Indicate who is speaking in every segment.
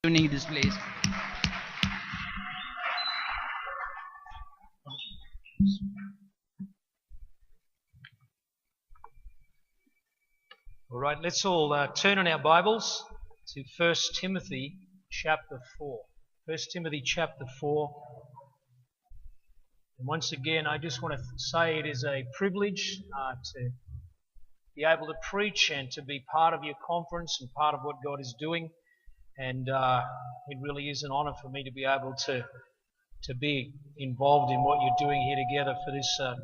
Speaker 1: Tuning this place.
Speaker 2: All right, let's all turn in our Bibles to 1 Timothy chapter 4. 1 Timothy chapter 4. And once again, I just want to say it is a privilege to be able to preach and to be part of your conference and part of what God is doing. And it really is an honour for me to be able to be involved in what you're doing here together for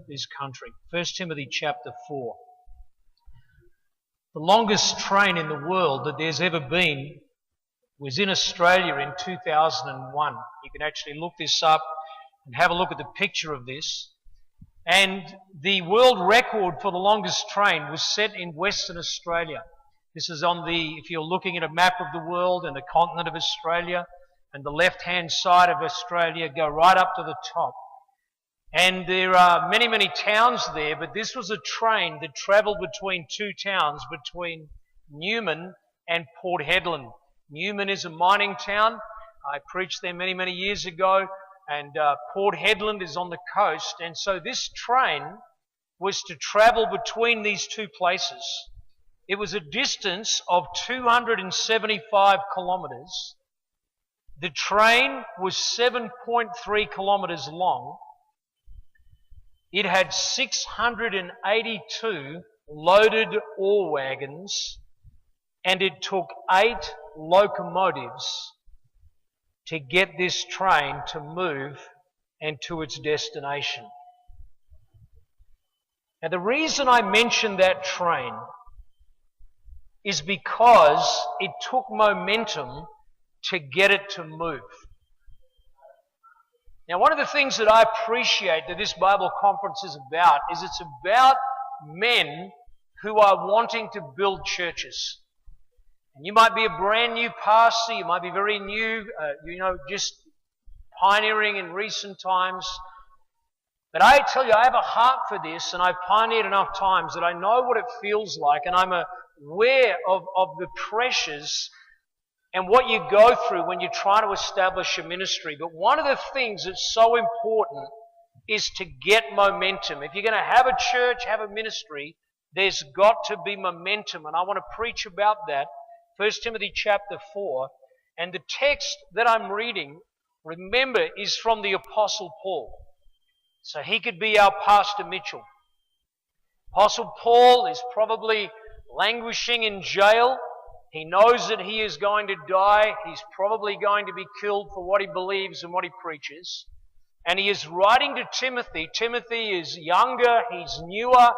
Speaker 2: this country. 1 Timothy chapter 4. The longest train in the world that there's ever been was in Australia in 2001. You can actually look this up and have a look at the picture of this. And the world record for the longest train was set in Western Australia. This is if you're looking at a map of the world and the continent of Australia, and the left-hand side of Australia, go right up to the top. And there are many, many towns there, but this was a train that travelled between two towns, between Newman and Port Hedland. Newman is a mining town. I preached there many, many years ago, and Port Hedland is on the coast. And so this train was to travel between these two places. It was a distance of 275 kilometres. The train was 7.3 kilometres long. It had 682 loaded ore wagons, and it took 8 locomotives to get this train to move and to its destination. Now, the reason I mention that train is because it took momentum to get it to move. Now, one of the things that I appreciate that this Bible conference is about is it's about men who are wanting to build churches. And you might be a brand new pastor, you might be very new, just pioneering in recent times. But I tell you, I have a heart for this, and I've pioneered enough times that I know what it feels like, and I'm aware of the pressures and what you go through when you're trying to establish a ministry. But one of the things that's so important is to get momentum. If you're going to have a church, have a ministry, there's got to be momentum. And I want to preach about that. 1 Timothy chapter 4. And the text that I'm reading, remember, is from the Apostle Paul. So he could be our Pastor Mitchell. Apostle Paul is probably languishing in jail. He knows that he is going to die. He's probably going to be killed for what he believes and what he preaches. And he is writing to Timothy. Timothy is younger. He's newer.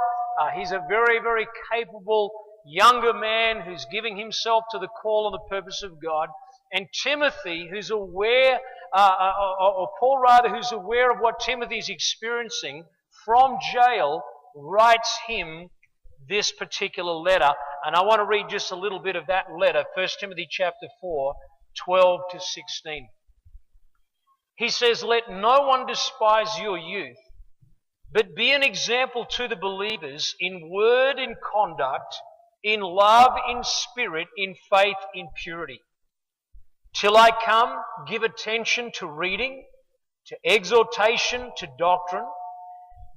Speaker 2: He's a very, very capable younger man who's giving himself to the call and the purpose of God. And Timothy, who's aware, or Paul rather, who's aware of what Timothy is experiencing from jail, writes him this particular letter. And I want to read just a little bit of that letter, 1 Timothy chapter 4, 12 to 16. He says, "Let no one despise your youth, but be an example to the believers in word, in conduct, in love, in spirit, in faith, in purity. Till I come, give attention to reading, to exhortation, to doctrine.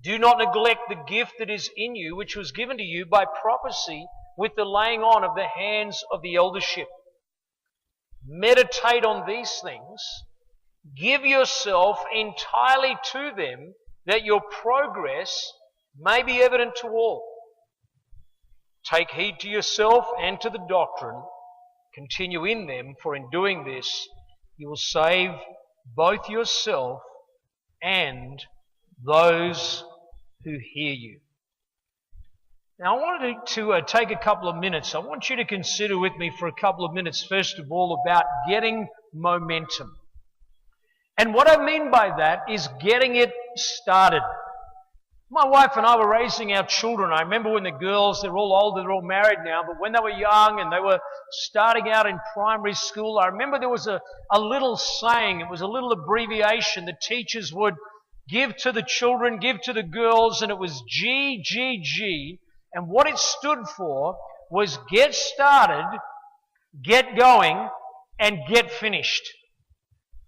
Speaker 2: Do not neglect the gift that is in you, which was given to you by prophecy with the laying on of the hands of the eldership. Meditate on these things. Give yourself entirely to them, that your progress may be evident to all. Take heed to yourself and to the doctrine. Continue in them, for in doing this, you will save both yourself and those who hear you." Now I wanted to take a couple of minutes. I want you to consider with me for a couple of minutes, first of all, about getting momentum. And what I mean by that is getting it started. My wife and I were raising our children. I remember when the girls, they're all older, they're all married now, but when they were young and they were starting out in primary school, I remember there was a little saying, it was a little abbreviation the teachers would give to the children, give to the girls, and it was GGG. And what it stood for was get started, get going, and get finished.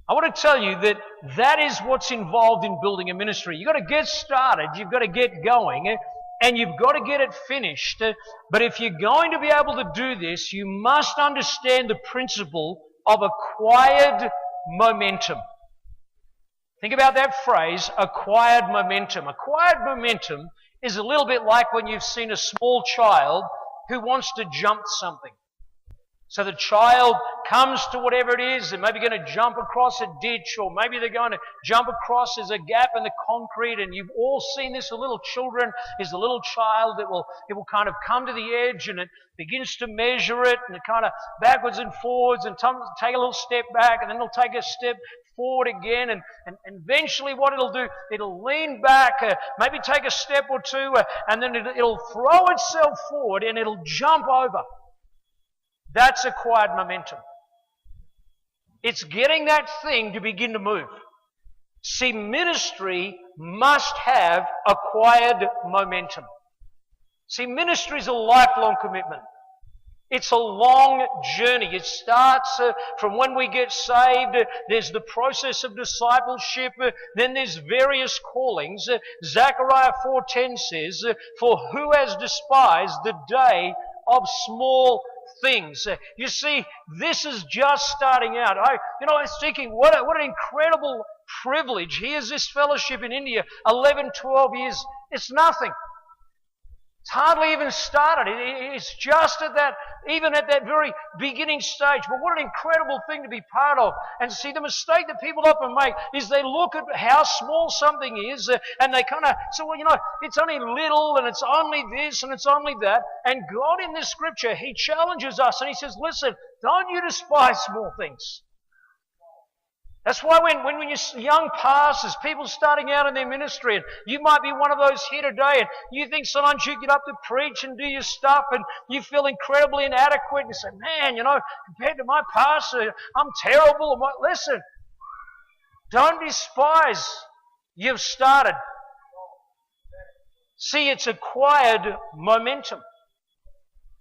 Speaker 2: I want to tell you that that is what's involved in building a ministry. You've got to get started, you've got to get going, and you've got to get it finished. But if you're going to be able to do this, you must understand the principle of acquired momentum. Think about that phrase, acquired momentum. Acquired momentum is a little bit like when you've seen a small child who wants to jump something. So the child comes to whatever it is, they're maybe going to jump across a ditch, or maybe they're going to jump across, there's a gap in the concrete, and you've all seen this with little children. There's a little child that will kind of come to the edge, and it begins to measure it, and it kind of backwards and forwards, and take a little step back, and then it'll take a step forward again, and eventually what it'll do, it'll lean back, maybe take a step or two, and then it'll throw itself forward, and it'll jump over. That's acquired momentum. It's getting that thing to begin to move. See, ministry must have acquired momentum. See, ministry is a lifelong commitment. It's a long journey. It starts from when we get saved. There's the process of discipleship. Then there's various callings. Zechariah 4:10 says, "For who has despised the day of small things?" You see, this is just starting out. I was thinking, what an incredible privilege. Here's this fellowship in India, 11, 12 years. It's nothing. It's hardly even started. It's just at that very beginning stage. But what an incredible thing to be part of. And see, the mistake that people often make is they look at how small something is, and they kind of say, well, it's only little, and it's only this, and it's only that. And God in this scripture, He challenges us, and He says, listen, don't you despise small things. That's why when you're young pastors, people starting out in their ministry, and you might be one of those here today, and you think sometimes you get up to preach and do your stuff, and you feel incredibly inadequate, and you say, man, compared to my pastor, I'm terrible. Listen, don't despise. You've started. See, it's acquired momentum.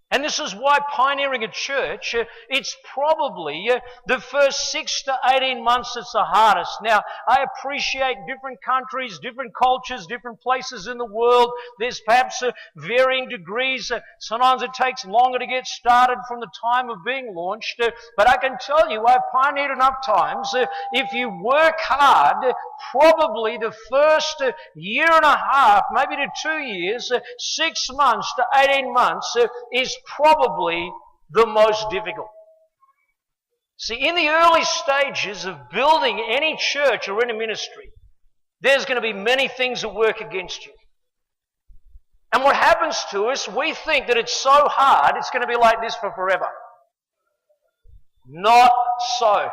Speaker 2: And this is why pioneering a church, it's probably the first 6 to 18 months that's the hardest. Now, I appreciate different countries, different cultures, different places in the world. There's perhaps varying degrees. Sometimes it takes longer to get started from the time of being launched. But I can tell you, I've pioneered enough times. If you work hard, probably the first year and a half, maybe to 2 years, 6 months to 18 months is probably the most difficult. See, in the early stages of building any church or any ministry, there's going to be many things that work against you. And what happens to us, we think that it's so hard, it's going to be like this for forever. Not so.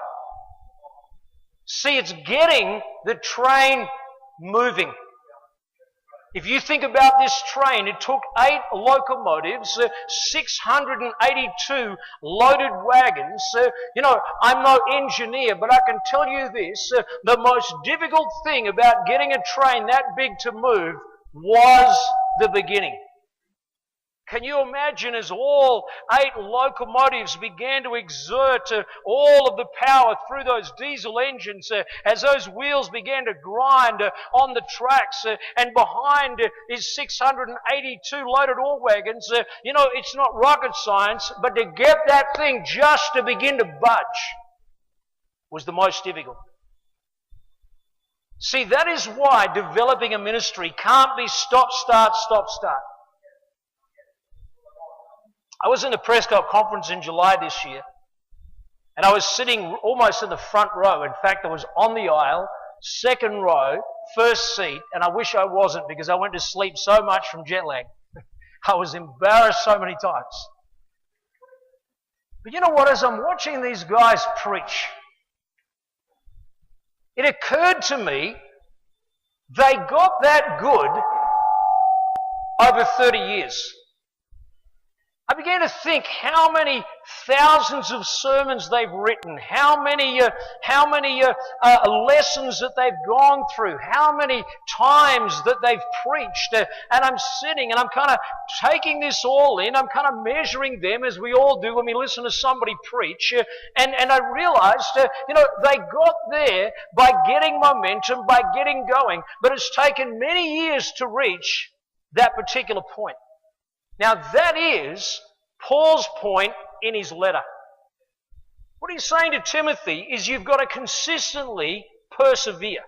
Speaker 2: See, it's getting the train moving. If you think about this train, it took 8 locomotives, 682 loaded wagons. I'm no engineer, but I can tell you this, the most difficult thing about getting a train that big to move was the beginning. Can you imagine as all 8 locomotives began to exert all of the power through those diesel engines, as those wheels began to grind on the tracks, and behind is 682 loaded ore wagons. It's not rocket science, but to get that thing just to begin to budge was the most difficult. See, that is why developing a ministry can't be stop, start, stop, start. I was in the Prescott conference in July this year, and I was sitting almost in the front row. In fact, I was on the aisle, second row, first seat, and I wish I wasn't because I went to sleep so much from jet lag. I was embarrassed so many times. But you know what? As I'm watching these guys preach, it occurred to me they got that good over 30 years. I began to think how many thousands of sermons they've written, how many lessons that they've gone through, how many times that they've preached. And I'm sitting and I'm kind of taking this all in. I'm kind of measuring them as we all do when we listen to somebody preach. And I realized, they got there by getting momentum, by getting going. But it's taken many years to reach that particular point. Now that is Paul's point in his letter. What he's saying to Timothy is you've got to consistently persevere.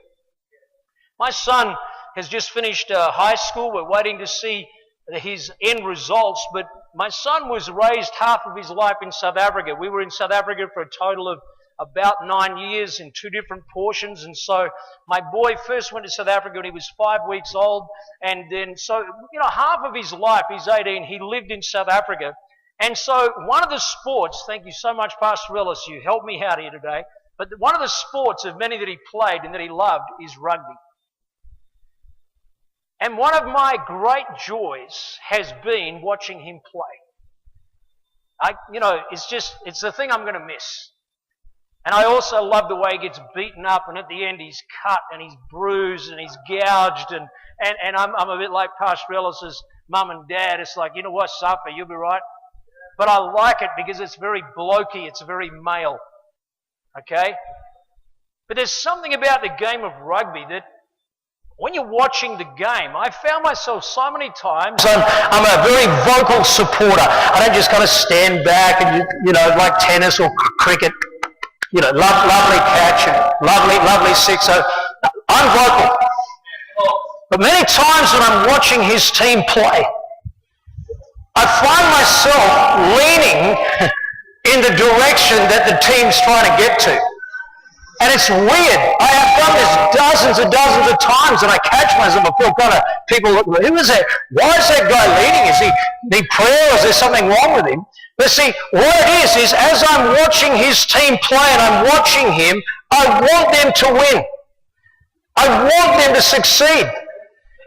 Speaker 2: My son has just finished high school. We're waiting to see his end results, but my son was raised half of his life in South Africa. We were in South Africa for a total of about 9 years in 2 different portions. And so my boy first went to South Africa when he was 5 weeks old. And then, half of his life, he's 18, he lived in South Africa. And so one of the sports, thank you so much, Pastor Ellis, you helped me out here today. But one of the sports of many that he played and that he loved is rugby. And one of my great joys has been watching him play. It's the thing I'm going to miss. And I also love the way he gets beaten up and at the end he's cut and he's bruised and he's gouged and I'm a bit like Pastor Ellis's mum and dad. It's like, you know what, suffer, you'll be right. But I like it because it's very blokey, it's very male. Okay? But there's something about the game of rugby that when you're watching the game, I found myself so many times, I'm a very vocal supporter. I don't just kind of stand back and, like tennis or cricket, lovely catch and lovely six. So I'm vocal. But many times when I'm watching his team play, I find myself leaning in the direction that the team's trying to get to. And it's weird. I have done this dozens and dozens of times and I catch myself. I feel kind of, people look, who is that? Why is that guy leaning? Is he need prayer? Is there something wrong with him? But see, what it is as I'm watching his team play and I'm watching him, I want them to win. I want them to succeed.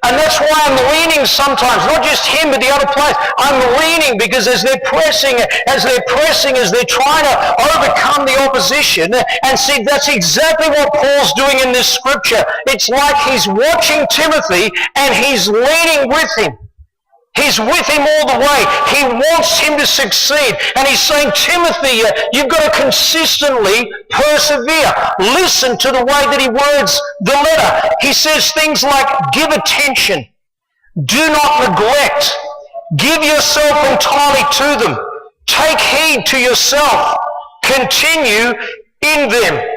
Speaker 2: And that's why I'm leaning sometimes, not just him, but the other players. I'm leaning because as they're pressing, as they're trying to overcome the opposition. And see, that's exactly what Paul's doing in this scripture. It's like he's watching Timothy and he's leaning with him. He's with him all the way. He wants him to succeed. And he's saying, Timothy, you've got to consistently persevere. Listen to the way that he words the letter. He says things like, give attention. Do not neglect. Give yourself entirely to them. Take heed to yourself. Continue in them.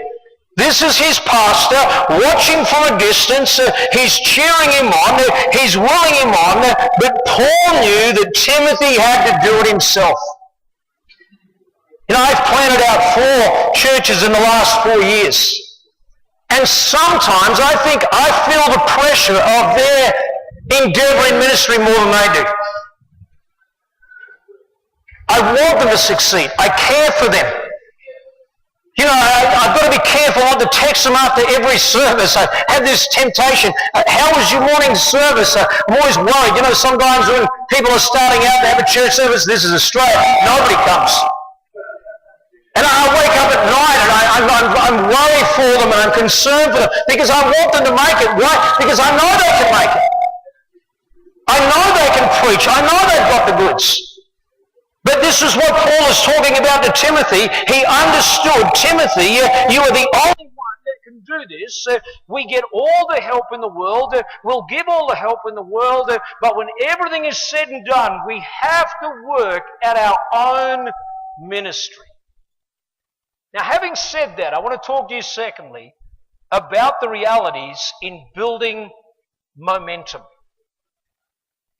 Speaker 2: This is his pastor watching from a distance. He's cheering him on. He's willing him on. But Paul knew that Timothy had to do it himself. I've planted out 4 churches in the last 4 years. And sometimes I think I feel the pressure of their endeavor in ministry more than they do. I want them to succeed. I care for them. I've got to be careful not to text them after every service. I have this temptation. How was your morning service? I'm always worried. Sometimes when people are starting out to have a church service, this is Australia, nobody comes. And I wake up at night and I'm worried for them and I'm concerned for them because I want them to make it. Why? Because I know they can make it. I know they can preach. I know they've got the goods. But this is what Paul is talking about to Timothy. He understood, Timothy, you are the only one that can do this. We get all the help in the world. We'll give all the help in the world. But when everything is said and done, we have to work at our own ministry. Now, having said that, I want to talk to you secondly about the realities in building momentum.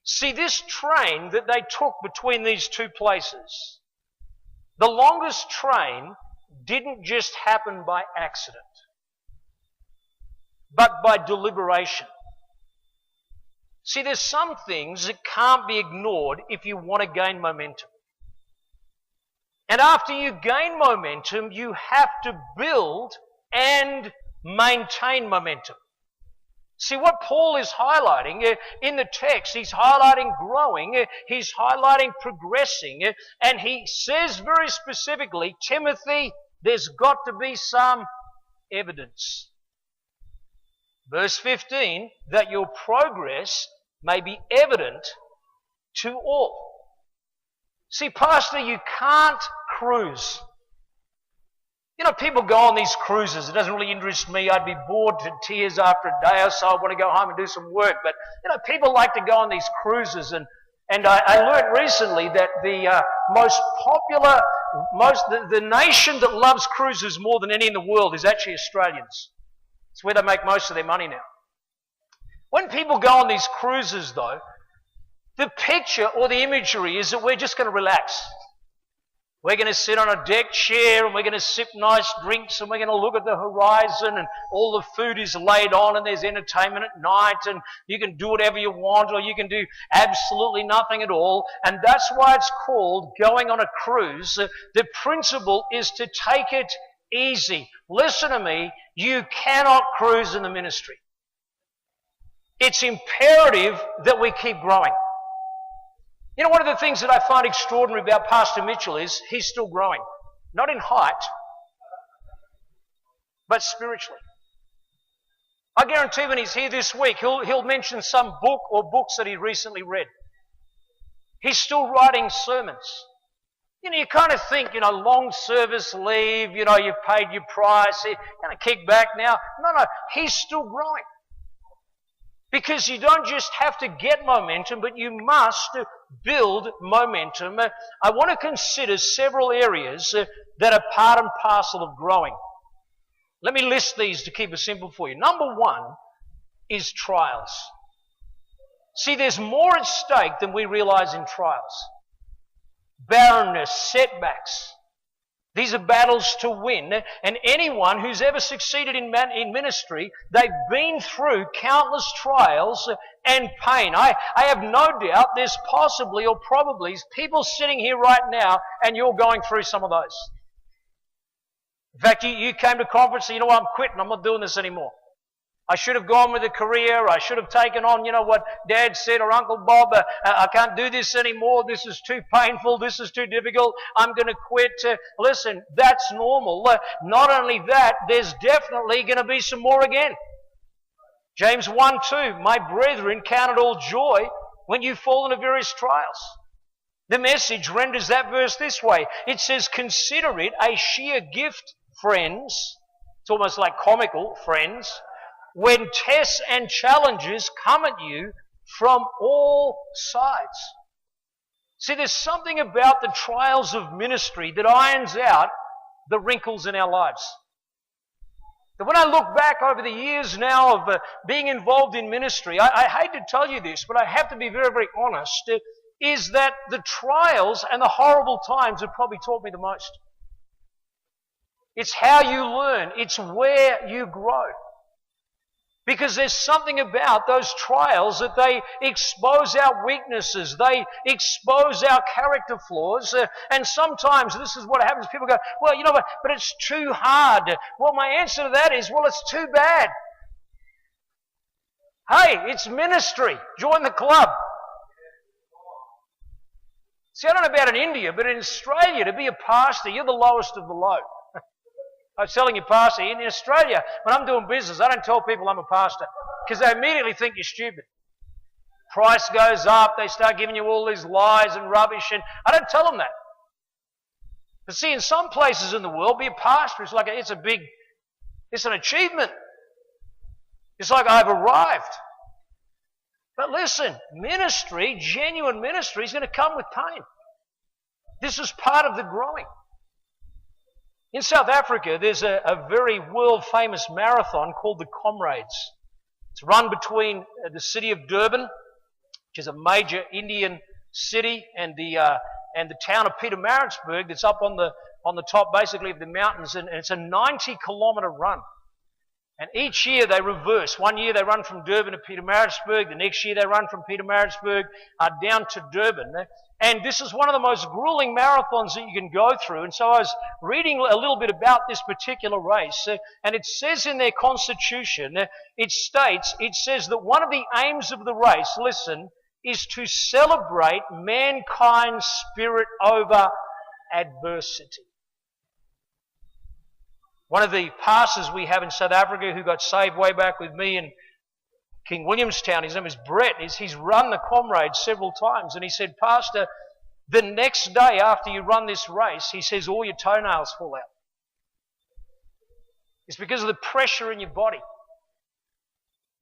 Speaker 2: See, this train that they took between these 2 places, the longest train didn't just happen by accident, but by deliberation. See, there's some things that can't be ignored if you want to gain momentum. And after you gain momentum, you have to build and maintain momentum. See, what Paul is highlighting in the text, he's highlighting growing, he's highlighting progressing, and he says very specifically, Timothy, there's got to be some evidence. Verse 15, that your progress may be evident to all. See, Pastor, you can't cruise. You know, people go on these cruises. It doesn't really interest me. I'd be bored to tears after a day or so. I want to go home and do some work. But, you know, people like to go on these cruises. And I learned recently that the most popular, the nation that loves cruises more than any in the world is actually Australians. It's where they make most of their money now. When people go on these cruises, though, the picture or the imagery is that we're just going to relax. We're going to sit on a deck chair and we're going to sip nice drinks and we're going to look at the horizon and all the food is laid on and there's entertainment at night and you can do whatever you want or you can do absolutely nothing at all. And that's why it's called going on a cruise. The principle is to take it easy. Listen to me, you cannot cruise in the ministry. It's imperative that we keep growing. You know, one of the things that I find extraordinary about Pastor Mitchell is he's still growing. Not in height, but spiritually. I guarantee when he's here this week, he'll mention some book or books that he recently read. He's still writing sermons. You know, you kind of think, you know, long service leave, you know, you've paid your price, you're going to kick back now. No, he's still growing. Because you don't just have to get momentum, but you must build momentum. I want to consider several areas that are part and parcel of growing. Let me list these to keep it simple for you. Number one is trials. See, there's more at stake than we realize in trials. Barrenness, setbacks. These are battles to win, and anyone who's ever succeeded in ministry, they've been through countless trials and pain. I have no doubt there's possibly or probably people sitting here right now and you're going through some of those. In fact, you came to conference and you know what, I'm quitting, I'm not doing this anymore. I should have gone with a career. I should have taken on, you know, what Dad said or Uncle Bob. I can't do this anymore. This is too painful. This is too difficult. I'm going to quit. Listen, that's normal. Not only that, there's definitely going to be some more again. James 1:2, my brethren, count it all joy when you fall into various trials. The Message renders that verse this way. It says, consider it a sheer gift, friends. It's almost like comical, friends. When tests and challenges come at you from all sides. See, there's something about the trials of ministry that irons out the wrinkles in our lives. But when I look back over the years now of being involved in ministry, I hate to tell you this, but I have to be very, very honest, is that the trials and the horrible times have probably taught me the most. It's how you learn. It's where you grow. Because there's something about those trials that they expose our weaknesses, they expose our character flaws, and sometimes this is what happens. People go, well, you know what, but it's too hard. Well, my answer to that is, well, it's too bad. Hey, it's ministry. Join the club. See, I don't know about in India, but in Australia, to be a pastor, you're the lowest of the low. I was telling you, Pastor, in Australia, when I'm doing business, I don't tell people I'm a pastor because they immediately think you're stupid. Price goes up, they start giving you all these lies and rubbish, and I don't tell them that. But see, in some places in the world, be a pastor, it's an achievement. It's like I've arrived. But listen, ministry, genuine ministry, is going to come with pain. This is part of the growing. In South Africa, there's a very world-famous marathon called the Comrades. It's run between the city of Durban, which is a major Indian city, and the town of Pietermaritzburg that's up on the top, basically, of the mountains, and it's a 90-kilometre run. And each year they reverse. One year they run from Durban to Pietermaritzburg. The next year they run from Pietermaritzburg down to Durban. And this is one of the most grueling marathons that you can go through. And so I was reading a little bit about this particular race. And it says in their constitution, it says that one of the aims of the race, listen, is to celebrate mankind's spirit over adversity. One of the pastors we have in South Africa who got saved way back with me in King Williamstown, his name is Brett, he's run the Comrades several times, and he said, Pastor, the next day after you run this race, he says all your toenails fall out. It's because of the pressure in your body.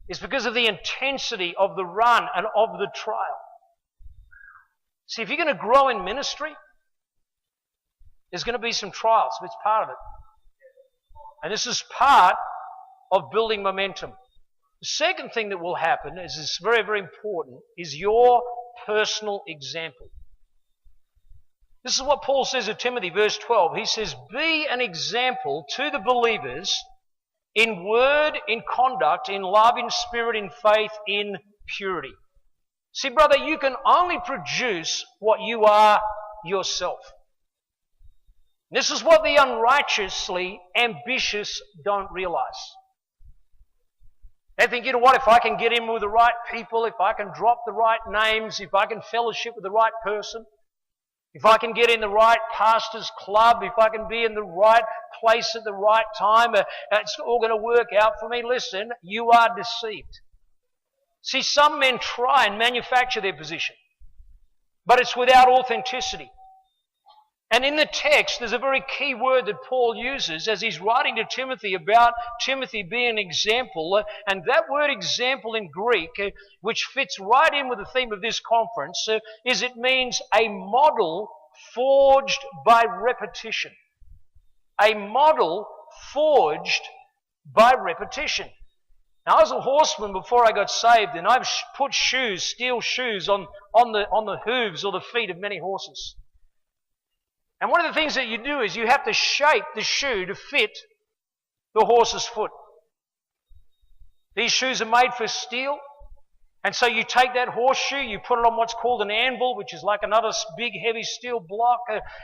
Speaker 2: It's because of the intensity of the run and of the trial. See, if you're going to grow in ministry, there's going to be some trials. It's part of it. And this is part of building momentum. The second thing that will happen, is very, very important, is your personal example. This is what Paul says to Timothy, verse 12. He says, be an example to the believers in word, in conduct, in love, in spirit, in faith, in purity. See, brother, you can only produce what you are yourself. This is what the unrighteously ambitious don't realize. They think, you know what, if I can get in with the right people, if I can drop the right names, if I can fellowship with the right person, if I can get in the right pastor's club, if I can be in the right place at the right time, it's all going to work out for me. Listen, you are deceived. See, some men try and manufacture their position, but it's without authenticity. And in the text, there's a very key word that Paul uses as he's writing to Timothy about Timothy being an example. And that word example in Greek, which fits right in with the theme of this conference, is it means a model forged by repetition. A model forged by repetition. Now, I was a horseman before I got saved, and I've put steel shoes on the hooves or the feet of many horses. And one of the things that you do is you have to shape the shoe to fit the horse's foot. These shoes are made for steel. And so you take that horseshoe, you put it on what's called an anvil, which is like another big heavy steel block,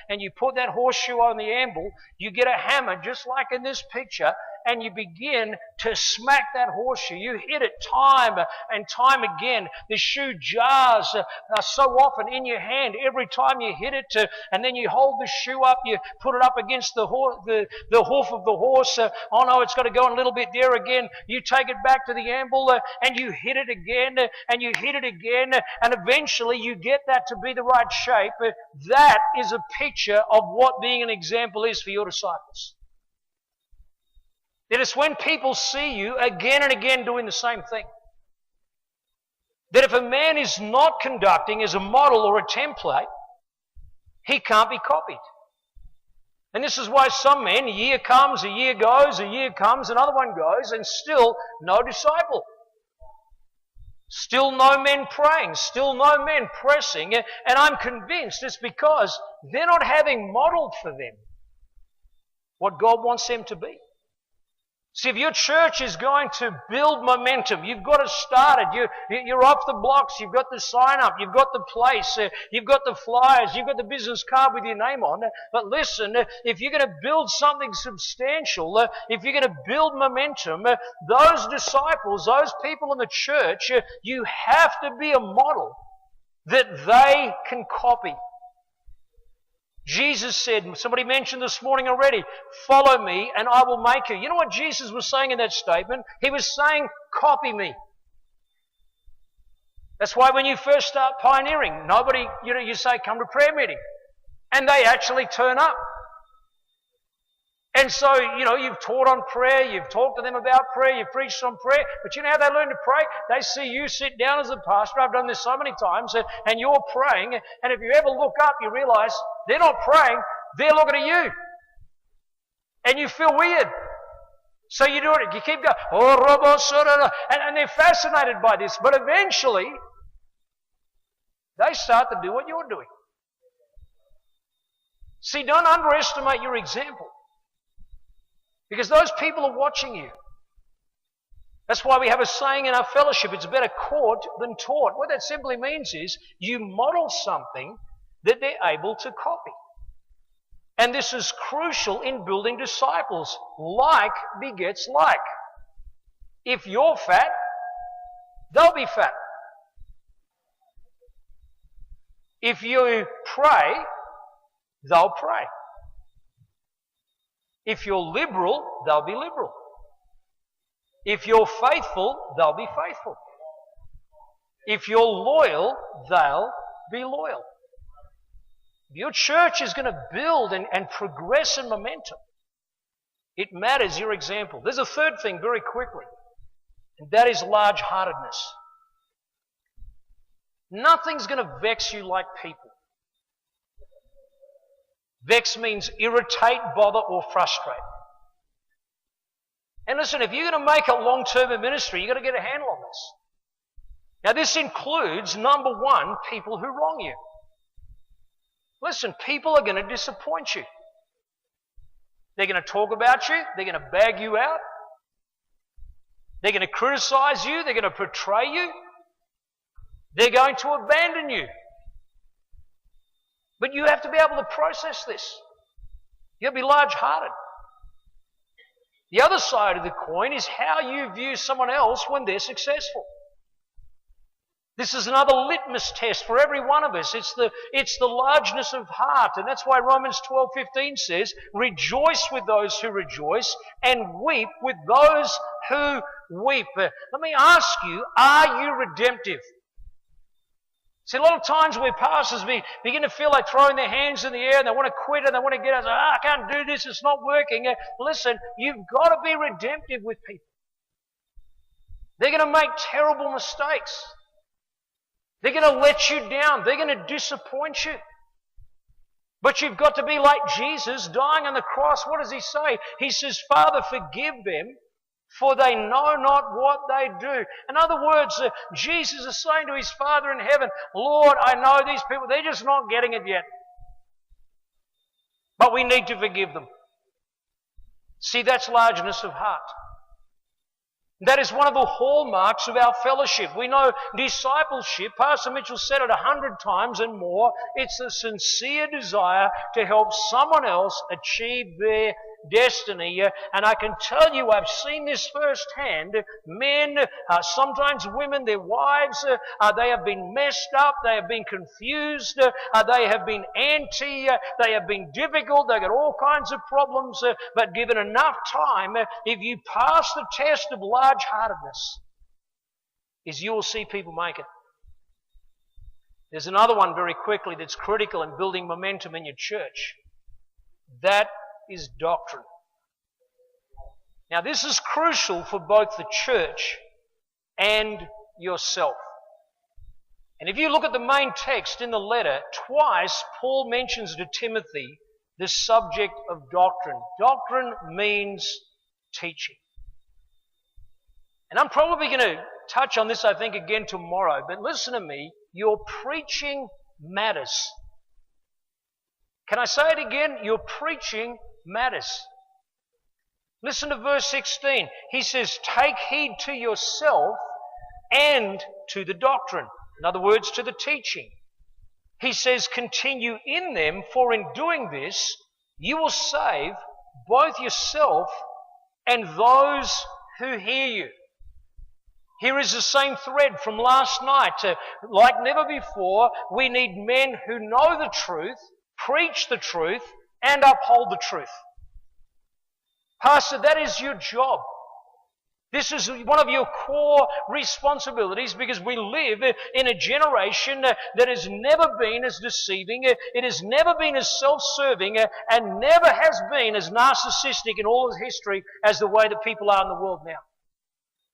Speaker 2: and you put that horseshoe on the anvil, you get a hammer just like in this picture, and you begin to smack that horseshoe. You hit it time and time again. The shoe jars so often in your hand every time you hit it, and then you hold the shoe up, you put it up against the hoof of the horse. Oh no, it's got to go a little bit there again. You take it back to the anvil and you hit it again and you hit it again, and eventually you get that to be the right shape. That is a picture of what being an example is for your disciples. That it's when people see you again and again doing the same thing. That if a man is not conducting as a model or a template, he can't be copied. And this is why some men, a year comes, a year goes, a year comes, another one goes, and still no disciple. Still no men praying, still no men pressing, and I'm convinced it's because they're not having modeled for them what God wants them to be. See, if your church is going to build momentum, you've got to start it. You're off the blocks. You've got the sign up. You've got the place. You've got the flyers. You've got the business card with your name on. But listen, if you're going to build something substantial, if you're going to build momentum, those disciples, those people in the church, you have to be a model that they can copy. Jesus said, somebody mentioned this morning already, follow me and I will make you. You know what Jesus was saying in that statement? He was saying, copy me. That's why when you first start pioneering, nobody, you say, come to prayer meeting. And they actually turn up. And so, you've taught on prayer, you've talked to them about prayer, you've preached on prayer, but you know how they learn to pray? They see you sit down as a pastor, I've done this so many times, and you're praying, and if you ever look up, you realize they're not praying, they're looking at you. And you feel weird. So you do it, you keep going, and they're fascinated by this, but eventually, they start to do what you're doing. See, don't underestimate your example. Because those people are watching you. That's why we have a saying in our fellowship, it's better caught than taught. What that simply means is you model something that they're able to copy. And this is crucial in building disciples. Like begets like. If you're fat, they'll be fat. If you pray, they'll pray. If you're liberal, they'll be liberal. If you're faithful, they'll be faithful. If you're loyal, they'll be loyal. Your church is going to build and progress in momentum. It matters your example. There's a third thing very quickly, and that is large-heartedness. Nothing's going to vex you like people. Vex means irritate, bother, or frustrate. And listen, if you're going to make a long-term in ministry, you've got to get a handle on this. Now, this includes, number one, people who wrong you. Listen, people are going to disappoint you. They're going to talk about you. They're going to bag you out. They're going to criticize you. They're going to betray you. They're going to abandon you. But you have to be able to process this. You have to be large-hearted. The other side of the coin is how you view someone else when they're successful. This is another litmus test for every one of us. It's the largeness of heart. And that's why Romans 12:15 says, rejoice with those who rejoice and weep with those who weep. Let me ask you, are you redemptive? See, a lot of times where pastors begin to feel like throwing their hands in the air and they want to quit and they want to get out, I can't do this, it's not working. Listen, you've got to be redemptive with people. They're going to make terrible mistakes. They're going to let you down. They're going to disappoint you. But you've got to be like Jesus dying on the cross. What does he say? He says, Father, forgive them, for they know not what they do. In other words, Jesus is saying to his Father in heaven, Lord, I know these people, they're just not getting it yet. But we need to forgive them. See, that's largeness of heart. That is one of the hallmarks of our fellowship. We know discipleship, Pastor Mitchell said it 100 times and more, it's a sincere desire to help someone else achieve their destiny. And I can tell you, I've seen this firsthand. Men, sometimes women, their wives, they have been messed up, they have been confused, they have been they have been difficult, they've got all kinds of problems, but given enough time, if you pass the test of large-heartedness, you will see people make it. There's another one very quickly that's critical in building momentum in your church. That is doctrine. Now, this is crucial for both the church and yourself. And if you look at the main text in the letter, twice Paul mentions to Timothy the subject of doctrine. Doctrine means teaching. And I'm probably going to touch on this, I think, again tomorrow. But listen to me, your preaching matters. Can I say it again? Your preaching matters. Listen to verse 16. He says, take heed to yourself and to the doctrine. In other words, to the teaching. He says, continue in them, for in doing this, you will save both yourself and those who hear you. Here is the same thread from last night. Like never before, we need men who know the truth, preach the truth, and uphold the truth. Pastor, that is your job. This is one of your core responsibilities because we live in a generation that has never been as deceiving, it has never been as self-serving, and never has been as narcissistic in all of history as the way that people are in the world now.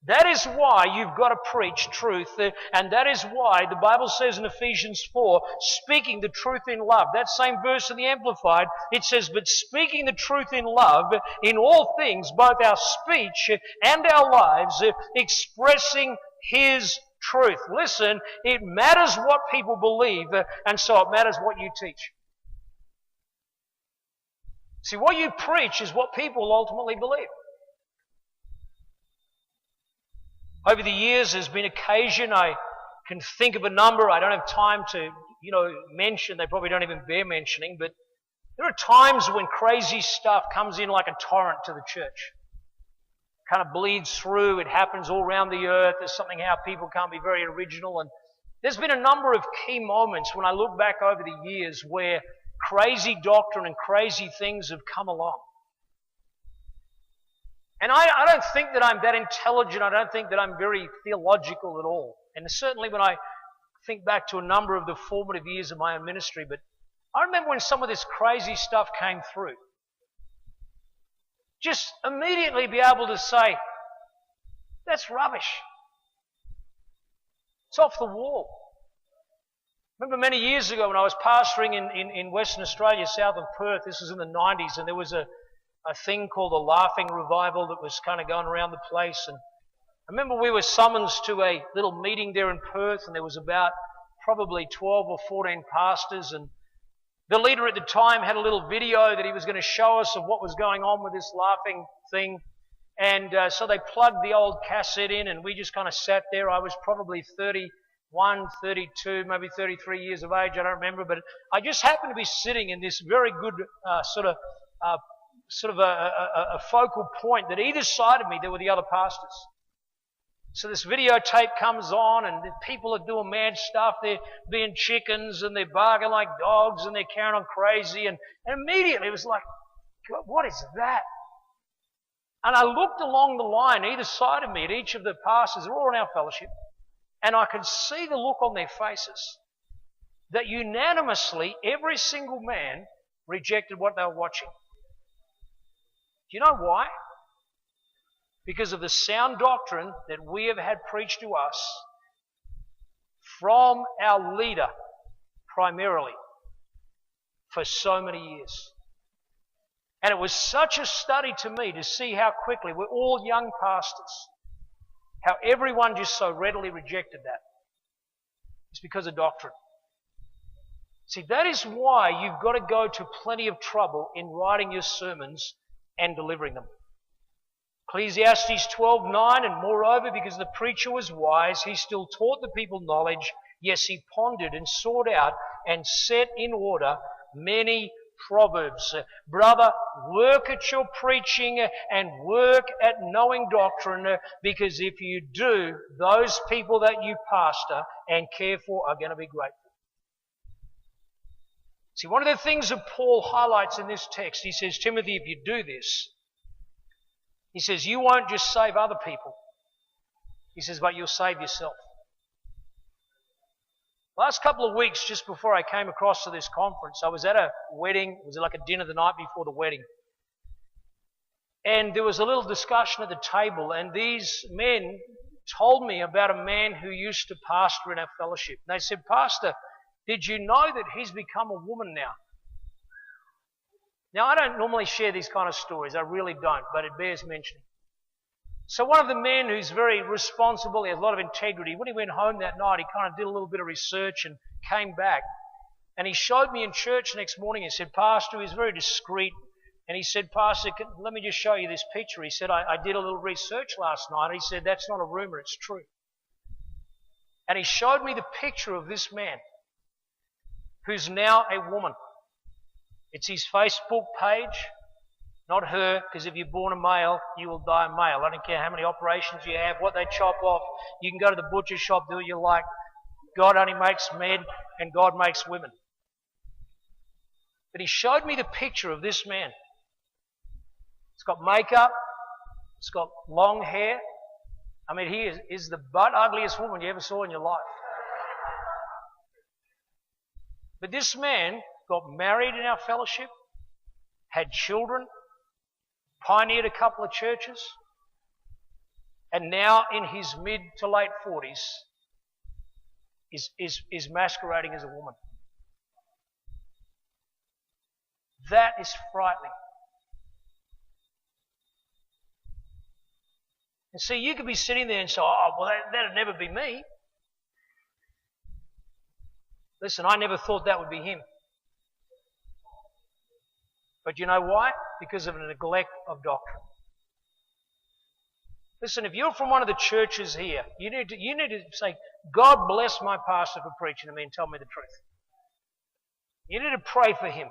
Speaker 2: That is why you've got to preach truth, and that is why the Bible says in Ephesians 4, speaking the truth in love. That same verse in the Amplified, it says, but speaking the truth in love, in all things, both our speech and our lives, expressing His truth. Listen, it matters what people believe, and so it matters what you teach. See, what you preach is what people ultimately believe. Over the years, there's been occasion I can think of a number. I don't have time to, mention. They probably don't even bear mentioning. But there are times when crazy stuff comes in like a torrent to the church. Kind of bleeds through. It happens all around the earth. There's something how people can't be very original. And there's been a number of key moments when I look back over the years where crazy doctrine and crazy things have come along. And I don't think that I'm that intelligent. I don't think that I'm very theological at all. And certainly when I think back to a number of the formative years of my own ministry, but I remember when some of this crazy stuff came through. Just immediately be able to say, that's rubbish. It's off the wall. I remember many years ago when I was pastoring in Western Australia, south of Perth, this was in the 90s, and there was a thing called the Laughing Revival that was kind of going around the place. And I remember we were summoned to a little meeting there in Perth, and there was about probably 12 or 14 pastors, and the leader at the time had a little video that he was going to show us of what was going on with this laughing thing. And so they plugged the old cassette in, and we just kind of sat there. I was probably 31, 32, maybe 33 years of age, I don't remember, but I just happened to be sitting in this very good sort of a focal point that either side of me there were the other pastors. So this videotape comes on, and the people are doing mad stuff. They're being chickens, and they're barking like dogs, and they're carrying on crazy. And immediately it was like, God, what is that? And I looked along the line, either side of me, at each of the pastors. They're all in our fellowship. And I could see the look on their faces that unanimously every single man rejected what they were watching. Do you know why? Because of the sound doctrine that we have had preached to us from our leader primarily for so many years. And it was such a study to me to see how quickly, we're all young pastors, how everyone just so readily rejected that. It's because of doctrine. See, that is why you've got to go to plenty of trouble in writing your sermons and delivering them. Ecclesiastes 12:9, and moreover, because the preacher was wise, he still taught the people knowledge. Yes, he pondered and sought out and set in order many proverbs. Brother, work at your preaching and work at knowing doctrine, because if you do, those people that you pastor and care for are going to be grateful. See, one of the things that Paul highlights in this text, he says, Timothy, if you do this, he says, you won't just save other people. He says, but you'll save yourself. Last couple of weeks, just before I came across to this conference, I was at a wedding. It was like a dinner the night before the wedding. And there was a little discussion at the table, and these men told me about a man who used to pastor in our fellowship. And they said, Pastor, did you know that he's become a woman now? Now, I don't normally share these kind of stories. I really don't, but it bears mentioning. So one of the men who's very responsible, he has a lot of integrity, when he went home that night, he kind of did a little bit of research and came back. And he showed me in church the next morning. He said, Pastor, he was very discreet. And he said, Pastor, let me just show you this picture. He said, I did a little research last night. He said, that's not a rumor, it's true. And he showed me the picture of this man who's now a woman. It's his Facebook page, not her, because if you're born a male, you will die a male. I don't care how many operations you have, what they chop off. You can go to the butcher shop, do what you like. God only makes men and God makes women. But he showed me the picture of this man. It's got makeup. It's got long hair. I mean, he is the butt ugliest woman you ever saw in your life. But this man got married in our fellowship, had children, pioneered a couple of churches, and now in his mid to late 40s is masquerading as a woman. That is frightening. And see, you could be sitting there and say, oh, well, that'd never be me. Listen, I never thought that would be him. But you know why? Because of a neglect of doctrine. Listen, if you're from one of the churches here, you need to say, God bless my pastor for preaching to me and tell me the truth. You need to pray for him.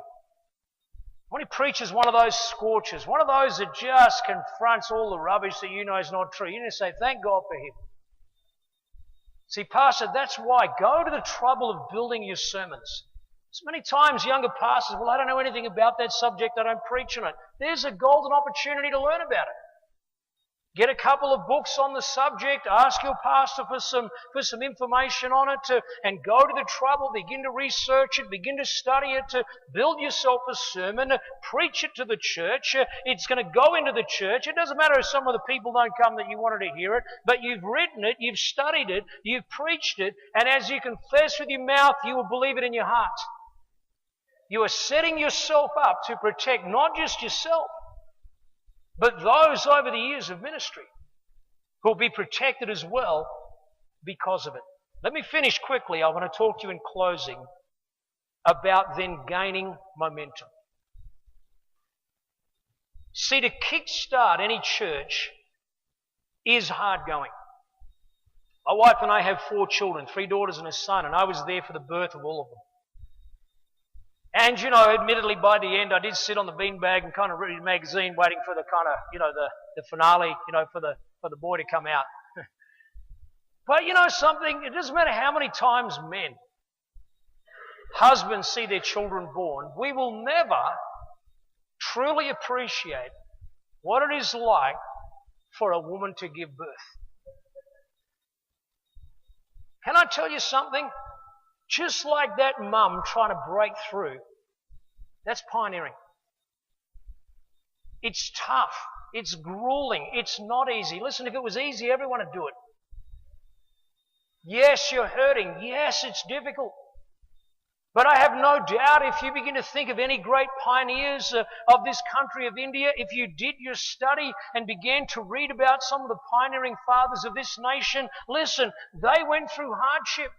Speaker 2: When he preaches one of those scorchers, one of those that just confronts all the rubbish that you know is not true, you need to say, thank God for him. See, Pastor, that's why. Go to the trouble of building your sermons. So many times younger pastors, well, I don't know anything about that subject, I don't preach on it. There's a golden opportunity to learn about it. Get a couple of books on the subject, ask your pastor for some information on it, and go to the trouble, begin to research it, begin to study it, to build yourself a sermon, preach it to the church. It's going to go into the church. It doesn't matter if some of the people don't come that you wanted to hear it, but you've written it, you've studied it, you've preached it, and as you confess with your mouth, you will believe it in your heart. You are setting yourself up to protect not just yourself, but those over the years of ministry who will be protected as well because of it. Let me finish quickly. I want to talk to you in closing about then gaining momentum. See, to kickstart any church is hard going. My wife and I have 4 children, 3 daughters and a son, and I was there for the birth of all of them. And, admittedly, by the end, I did sit on the beanbag and kind of read a magazine waiting for the kind of, the finale, for the boy to come out. But something, it doesn't matter how many times men, husbands see their children born, we will never truly appreciate what it is like for a woman to give birth. Can I tell you something? Just like that mum trying to break through, that's pioneering. It's tough. It's grueling. It's not easy. Listen, if it was easy, everyone would do it. Yes, you're hurting. Yes, it's difficult. But I have no doubt if you begin to think of any great pioneers of this country of India, if you did your study and began to read about some of the pioneering fathers of this nation, listen, they went through hardship.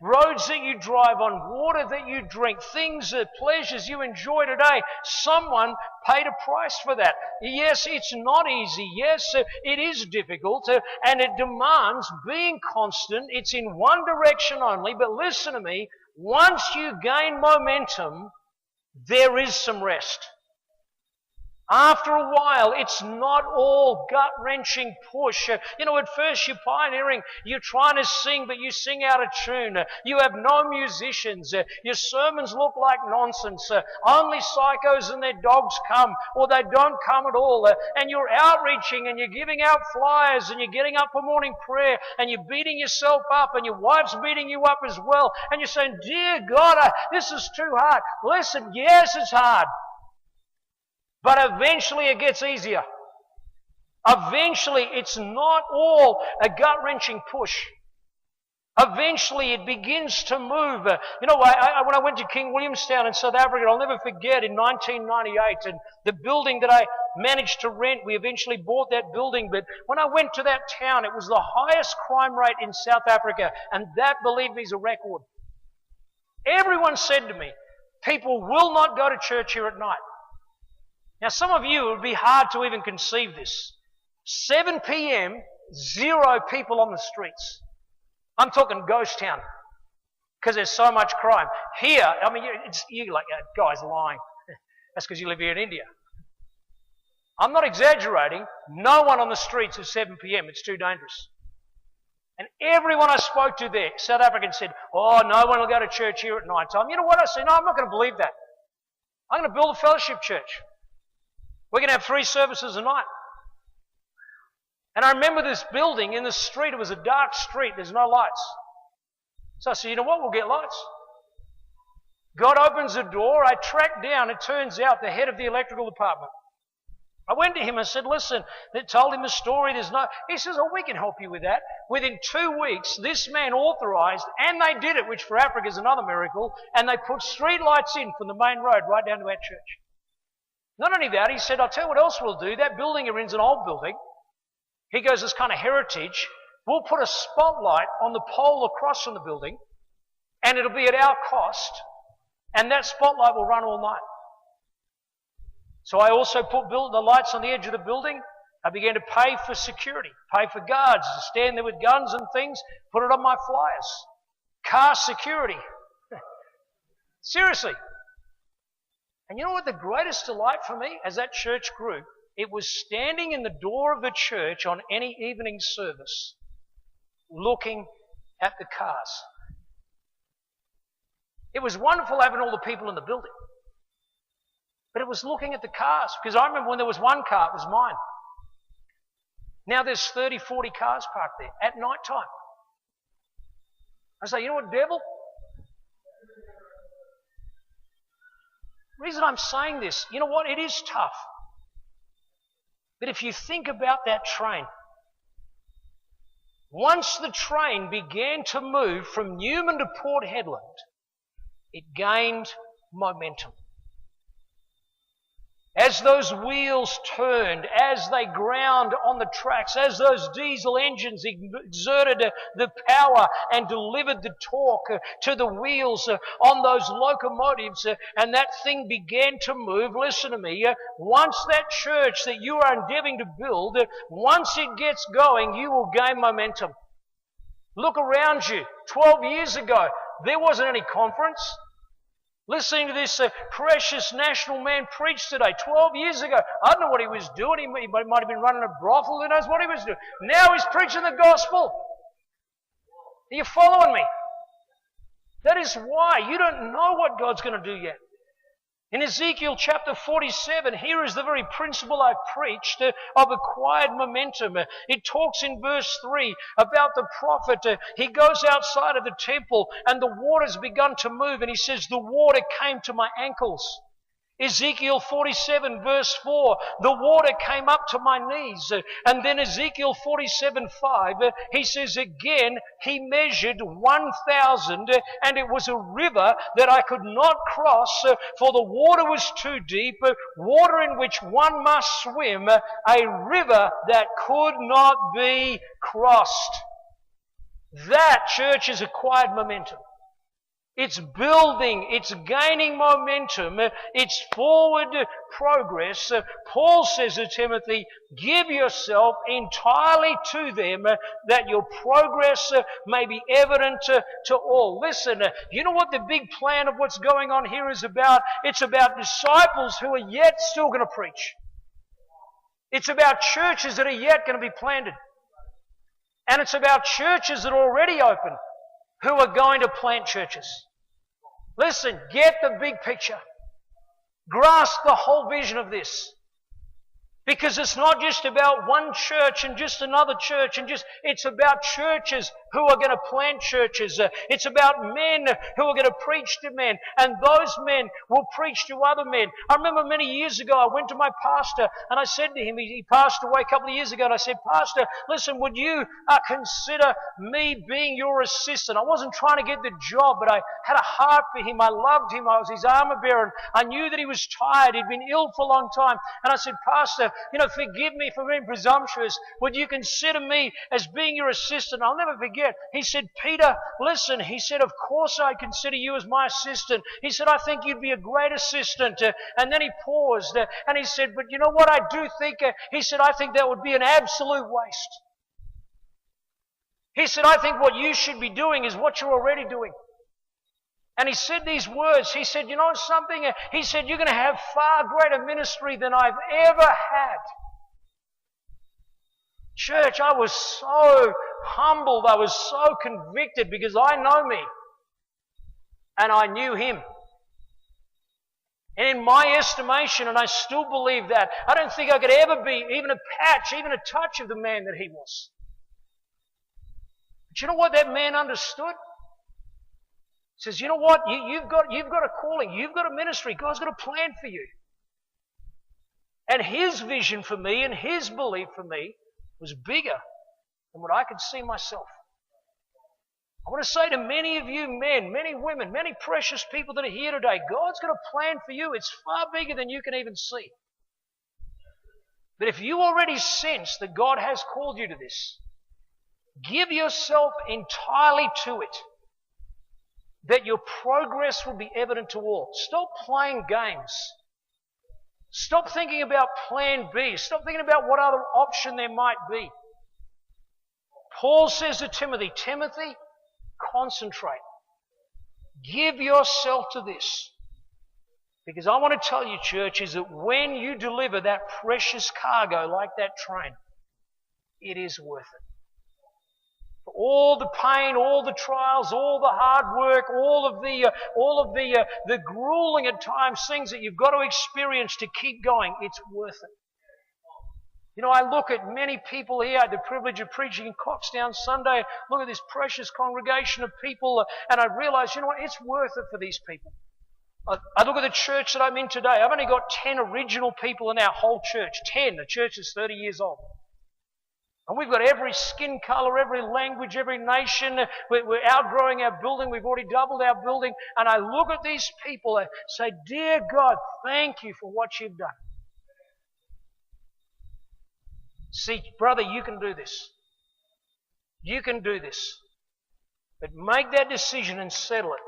Speaker 2: Roads that you drive on, water that you drink, things, pleasures you enjoy today. Someone paid a price for that. Yes, it's not easy. Yes, it is difficult, and it demands being constant. It's in one direction only. But listen to me, once you gain momentum, there is some rest. After a while, it's not all gut-wrenching push. At first you're pioneering, you're trying to sing, but you sing out of tune. You have no musicians. Your sermons look like nonsense. Only psychos and their dogs come, or they don't come at all. And you're outreaching, and you're giving out flyers, and you're getting up for morning prayer, and you're beating yourself up, and your wife's beating you up as well. And you're saying, dear God, this is too hard. Listen, yes, it's hard. But eventually it gets easier. Eventually it's not all a gut-wrenching push. Eventually it begins to move. When I went to King Williamstown in South Africa, I'll never forget, in 1998, and the building that I managed to rent, we eventually bought that building, but when I went to that town, it was the highest crime rate in South Africa, and that, believe me, is a record. Everyone said to me, people will not go to church here at night. Now, some of you, it would be hard to even conceive this. 7 p.m., 0 people on the streets. I'm talking ghost town, because there's so much crime. Here, you're like, guy's lying. That's because you live here in India. I'm not exaggerating. No one on the streets at 7 p.m. It's too dangerous. And everyone I spoke to there, South Africans, said, oh, no one will go to church here at night time. You know what? I said, no, I'm not going to believe that. I'm going to build a fellowship church. We're going to have 3 services a night. And I remember this building in the street. It was a dark street. There's no lights. So I said, you know what? We'll get lights. God opens the door. I tracked down, it turns out, the head of the electrical department. I went to him and said, listen, they told him the story. He says, oh, we can help you with that. Within 2 weeks, this man authorized, and they did it, which for Africa is another miracle, and they put street lights in from the main road right down to our church. Not only that, he said, I'll tell you what else we'll do. That building you're in is an old building. He goes, it's kind of heritage. We'll put a spotlight on the pole across from the building, and it'll be at our cost, and that spotlight will run all night. So I also put the lights on the edge of the building, I began to pay for security, pay for guards to stand there with guns and things, put it on my flyers. Car security. Seriously. And you know what the greatest delight for me as that church grew? It was standing in the door of the church on any evening service, looking at the cars. It was wonderful having all the people in the building. But it was looking at the cars. Because I remember when there was one car, it was mine. Now there's 30, 40 cars parked there at night time. I say, you know what, devil? The reason I'm saying this, you know what, it is tough. But if you think about that train, once the train began to move from Newman to Port Hedland, it gained momentum. As those wheels turned, as they ground on the tracks, as those diesel engines exerted the power and delivered the torque to the wheels on those locomotives, and that thing began to move, listen to me, once that church that you are endeavoring to build, once it gets going, you will gain momentum. Look around you. 12 years ago, there wasn't any conference. Listening to this precious national man preach today, 12 years ago, I don't know what he was doing. He might have been running a brothel. Who knows what he was doing? Now he's preaching the gospel. Are you following me? That is why you don't know what God's going to do yet. In Ezekiel chapter 47, here is the very principle I preached of acquired momentum. It talks in verse 3 about the prophet. He goes outside of the temple and the water's begun to move, and he says, the water came to my ankles. Ezekiel 47 verse 4, the water came up to my knees. And then Ezekiel 47:5, he says again, he measured 1,000, and it was a river that I could not cross, for the water was too deep, water in which one must swim, a river that could not be crossed. That, church, is acquired momentum. It's building, it's gaining momentum, it's forward progress. Paul says to Timothy, give yourself entirely to them that your progress may be evident to all. Listen, you know what the big plan of what's going on here is about? It's about disciples who are yet still going to preach. It's about churches that are yet going to be planted. And it's about churches that are already open who are going to plant churches. Listen, get the big picture. Grasp the whole vision of this. Because it's not just about one church and just another church it's about churches who are going to plant churches. It's about men who are going to preach to men, and those men will preach to other men. I remember many years ago I went to my pastor and I said to him, he passed away a couple of years ago, and I said, Pastor, listen, would you consider me being your assistant? I wasn't trying to get the job, but I had a heart for him. I loved him. I was his armor bearer. I knew that he was tired. He'd been ill for a long time. And I said, Pastor, forgive me for being presumptuous. Would you consider me as being your assistant? I'll never forget. He said, Peter, listen. He said, of course I'd consider you as my assistant. He said, I think you'd be a great assistant. And then he paused and he said, but you know what I do think? He said, I think that would be an absolute waste. He said, I think what you should be doing is what you're already doing. And he said these words. He said, you know something? He said, you're going to have far greater ministry than I've ever had. Church, I was so humbled. I was so convicted because I know me. And I knew him. And in my estimation, and I still believe that, I don't think I could ever be even a patch, even a touch of the man that he was. But you know what that man understood? He says, you know what? You've got a calling. You've got a ministry. God's got a plan for you. And his vision for me and his belief for me was bigger than what I could see myself. I want to say to many of you men, many women, many precious people that are here today, God's got a plan for you. It's far bigger than you can even see. But if you already sense that God has called you to this, give yourself entirely to it, that your progress will be evident to all. Stop playing games. Stop thinking about plan B. Stop thinking about what other option there might be. Paul says to Timothy, Timothy, concentrate. Give yourself to this. Because I want to tell you, church, is that when you deliver that precious cargo like that train, it is worth it. For all the pain, all the trials, all the hard work, all of the grueling at times things that you've got to experience to keep going, it's worth it. You know, I look at many people here. I had the privilege of preaching in Coxtown Sunday. Look at this precious congregation of people, and I realize, you know what, it's worth it for these people. I look at the church that I'm in today. I've only got 10 original people in our whole church. 10. The church is 30 years old. And we've got every skin colour, every language, every nation. We're outgrowing our building. We've already doubled our building. And I look at these people and say, dear God, thank you for what you've done. See, brother, you can do this. You can do this. But make that decision and settle it.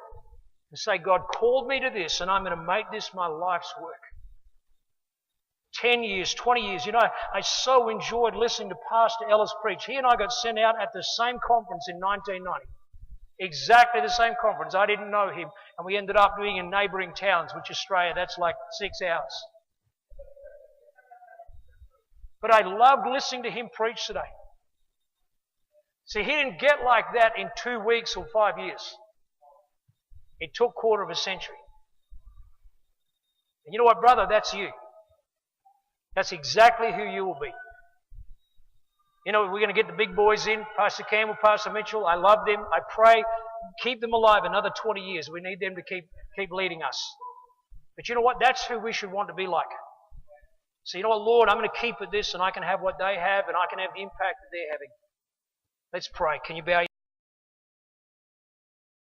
Speaker 2: And say, God called me to this, and I'm going to make this my life's work. 10 years, 20 years. You know, I so enjoyed listening to Pastor Ellis preach. He and I got sent out at the same conference in 1990. Exactly the same conference. I didn't know him. And we ended up being in neighbouring towns, which Australia, that's like 6 hours. But I loved listening to him preach today. See, he didn't get like that in 2 weeks or 5 years. It took a quarter of a century. And you know what, brother? That's you. That's exactly who you will be. You know, we're going to get the big boys in, Pastor Campbell, Pastor Mitchell. I love them. I pray, keep them alive another 20 years. We need them to keep leading us. But you know what? That's who we should want to be like. So you know what, Lord, I'm going to keep at this, and I can have what they have, and I can have the impact that they're having. Let's pray. Can you bow your